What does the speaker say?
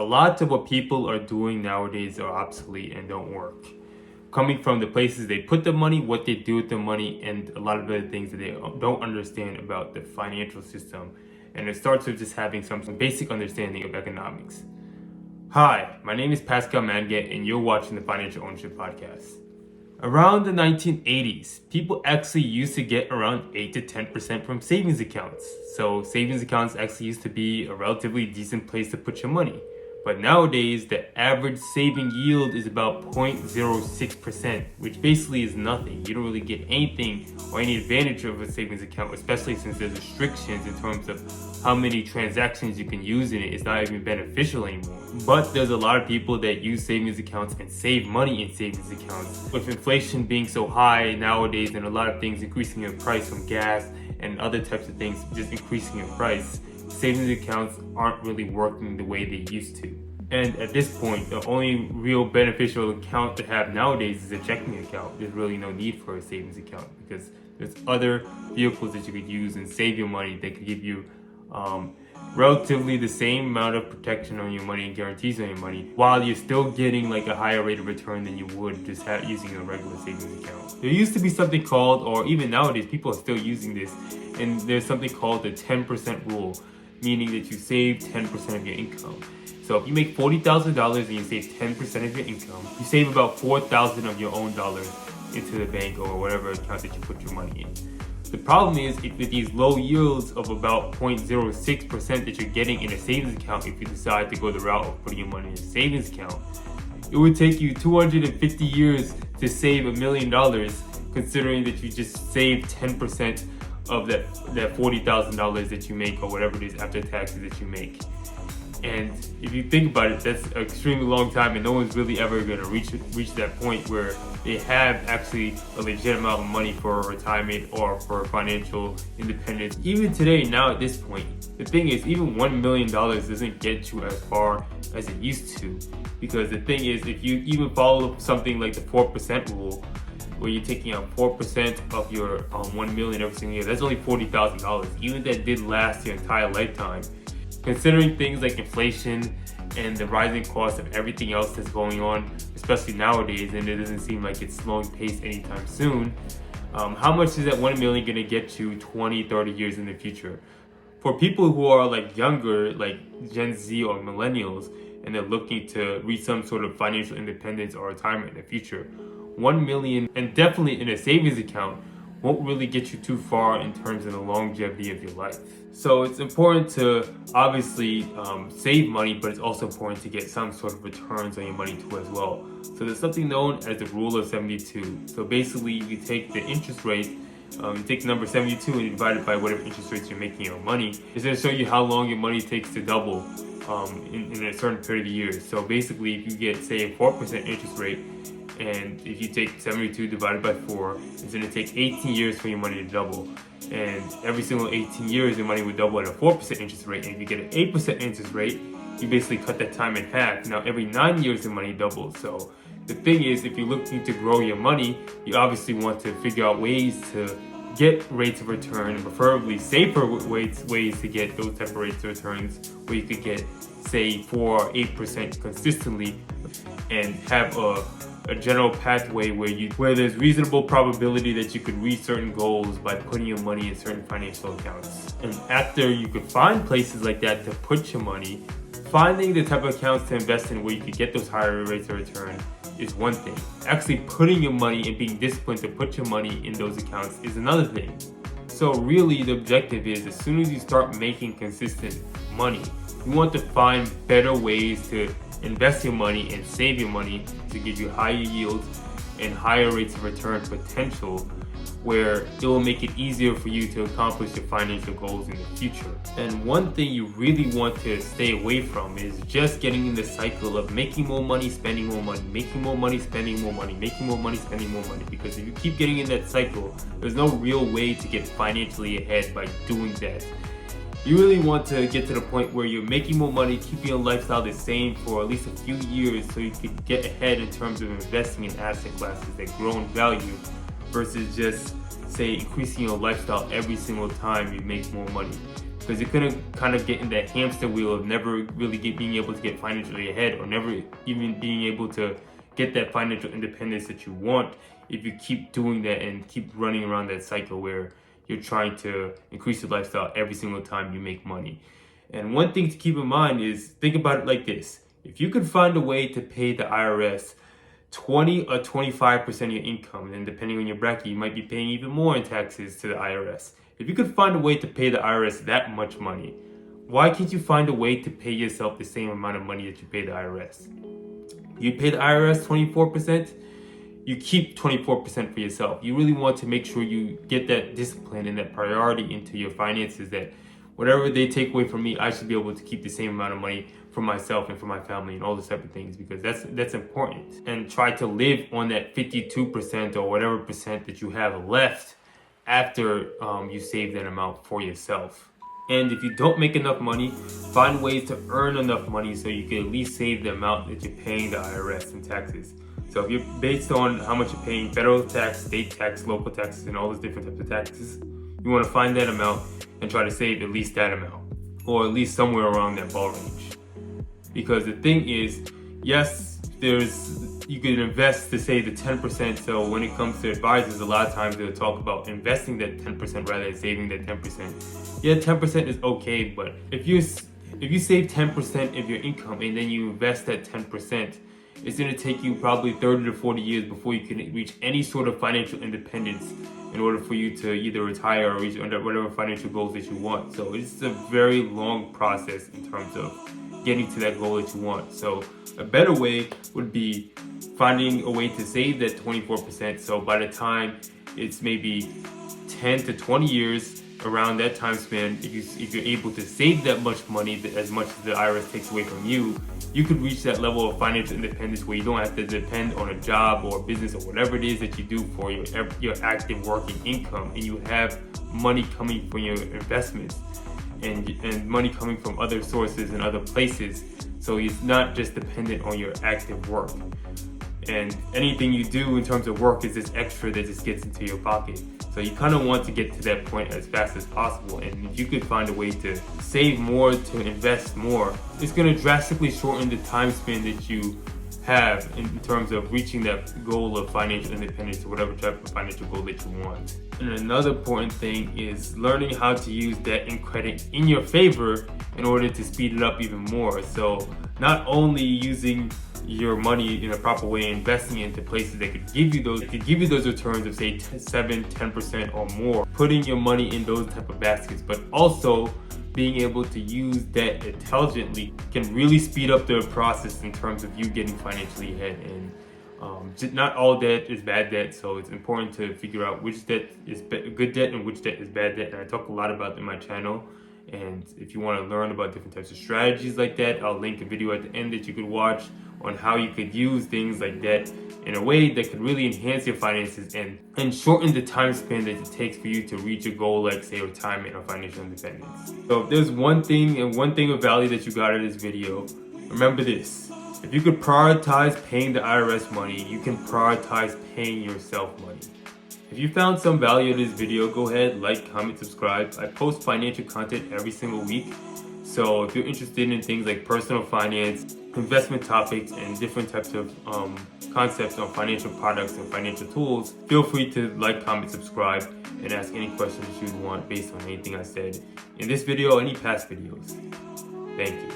lot of what people are doing nowadays are obsolete and don't work. Coming from the places they put the money, what they do with the money, and a lot of other things that they don't understand about the financial system. And it starts with just having some basic understanding of economics. Hi, my name is Pascal Manget, and you're watching the Financial Ownership Podcast. Around the 1980s, people actually used to get around 8 to 10% from savings accounts. So savings accounts actually used to be a relatively decent place to put your money. But nowadays, the average saving yield is about 0.06%, which basically is nothing. You don't really get anything or any advantage of a savings account, especially since there's restrictions in terms of how many transactions you can use in it. It's not even beneficial anymore. But there's a lot of people that use savings accounts and save money in savings accounts. With inflation being so high nowadays and a lot of things increasing in price from gas and other types of things just increasing in price, savings accounts aren't really working the way they used to. And at this point, the only real beneficial account to have nowadays is a checking account. There's really no need for a savings account because there's other vehicles that you could use and save your money that could give you relatively the same amount of protection on your money and guarantees on your money while you're still getting like a higher rate of return than you would just using a regular savings account. There used to be something called, or even nowadays people are still using this, and there's something called the 10% rule, meaning that you save 10% of your income. So if you make $40,000 and you save 10% of your income, you save about $4,000 of your own dollars into the bank or whatever account that you put your money in. The problem is with these low yields of about 0.06% that you're getting in a savings account, if you decide to go the route of putting your money in a savings account, it would take you 250 years to save $1 million, considering that you just saved 10% of that $40,000 that you make or whatever it is after taxes that you make. And if you think about it, that's an extremely long time, and no one's really ever going to reach that point where they have actually a legit amount of money for retirement or for financial independence. Even today, now at this point, the thing is, even $1 million doesn't get you as far as it used to. Because the thing is, if you even follow something like the 4% rule, where you're taking out 4% of your 1 million every single year, that's only $40,000. Even that did last your entire lifetime. Considering things like inflation and the rising cost of everything else that's going on, especially nowadays, and it doesn't seem like it's slowing pace anytime soon, how much is that 1 million going to get you 20, 30 years in the future? For people who are like younger, like Gen Z or millennials, and they're looking to reach some sort of financial independence or retirement in the future, 1 million, and definitely in a savings account, won't really get you too far in terms of the longevity of your life. So it's important to obviously save money, but it's also important to get some sort of returns on your money too as well. So there's something known as the rule of 72. So basically you take the interest rate, you take the number 72 and you divide it by whatever interest rates you're making on money. It's going to show you how long your money takes to double in a certain period of years. So basically if you get, say, a 4% interest rate, and if you take 72 divided by 4, it's going to take 18 years for your money to double. And every single 18 years, your money would double at a 4% interest rate. And if you get an 8% interest rate, you basically cut that time in half. Now, every 9 years, the money doubles. So the thing is, if you're looking to grow your money, you obviously want to figure out ways to get rates of return, preferably safer ways to get those type of rates of returns, where you could get, say, 4 or 8% consistently and have a general pathway where there's reasonable probability that you could reach certain goals by putting your money in certain financial accounts. And after you could find places like that to put your money, finding the type of accounts to invest in where you could get those higher rates of return is one thing. Actually putting your money and being disciplined to put your money in those accounts is another thing. So really the objective is, as soon as you start making consistent money, you want to find better ways to invest your money and save your money to give you higher yields and higher rates of return potential, where it will make it easier for you to accomplish your financial goals in the future. And one thing you really want to stay away from is just getting in the cycle of making more money, spending more money, making more money, spending more money, making more money, spending more money. Because if you keep getting in that cycle, there's no real way to get financially ahead by doing that. You really want to get to the point where you're making more money, keeping your lifestyle the same for at least a few years so you can get ahead in terms of investing in asset classes that grow in value versus just, say, increasing your lifestyle every single time you make more money. because you're gonna kind of get in that hamster wheel of never really being able to get financially ahead, or never even being able to get that financial independence that you want if you keep doing that and keep running around that cycle where you're trying to increase your lifestyle every single time you make money. And one thing to keep in mind is, think about it like this. If you could find a way to pay the IRS 20 or 25% of your income, and depending on your bracket, you might be paying even more in taxes to the IRS. If you could find a way to pay the IRS that much money, why can't you find a way to pay yourself the same amount of money that you pay the IRS? You pay the IRS 24%, you keep 24% for yourself. You really want to make sure you get that discipline and that priority into your finances, that whatever they take away from me, I should be able to keep the same amount of money for myself and for my family and all those type of things, because that's important. And try to live on that 52% or whatever percent that you have left after you save that amount for yourself. And if you don't make enough money, find ways to earn enough money so you can at least save the amount that you're paying the IRS in taxes. So if you're based on how much you're paying federal tax, state tax, local taxes, and all those different types of taxes, you want to find that amount and try to save at least that amount, or at least somewhere around that ball range. Because the thing is, yes, you could invest to say the 10%. So when it comes to advisors, a lot of times they'll talk about investing that 10% rather than saving that 10%. Yeah, 10% is okay, but if you save 10% of your income and then you invest that 10%, it's going to take you probably 30 to 40 years before you can reach any sort of financial independence in order for you to either retire or reach whatever financial goals that you want. So it's a very long process in terms of getting to that goal that you want. So a better way would be finding a way to save that 24%. So by the time it's maybe 10 to 20 years, around that time span, if you're able to save that much money, as much as the IRS takes away from you, you could reach that level of financial independence where you don't have to depend on a job or a business or whatever it is that you do for your active working income, and you have money coming from your investments and money coming from other sources and other places. So it's not just dependent on your active work. And anything you do in terms of work is this extra that just gets into your pocket. So you kind of want to get to that point as fast as possible. And if you could find a way to save more, to invest more, it's going to drastically shorten the time span that you have in terms of reaching that goal of financial independence, or whatever type of financial goal that you want. And another important thing is learning how to use debt and credit in your favor in order to speed it up even more. So not only using your money in a proper way, investing into places that could give you those returns of say 7-10% or more, putting your money in those type of baskets, but also being able to use debt intelligently can really speed up the process in terms of you getting financially ahead. And not all debt is bad debt, so it's important to figure out which debt is good debt and which debt is bad debt. And I talk a lot about it in my channel. And if you want to learn about different types of strategies like that, I'll link a video at the end that you could watch on how you could use things like that in a way that could really enhance your finances and shorten the time span that it takes for you to reach a goal like say retirement or financial independence. So if there's one thing of value that you got out of this video, remember this: if you could prioritize paying the IRS money, you can prioritize paying yourself money. If you found some value in this video, go ahead, like, comment, subscribe. I post financial content every single week. So if you're interested in things like personal finance, investment topics, and different types of concepts on financial products and financial tools, feel free to like, comment, subscribe, and ask any questions you want based on anything I said in this video or any past videos. Thank you.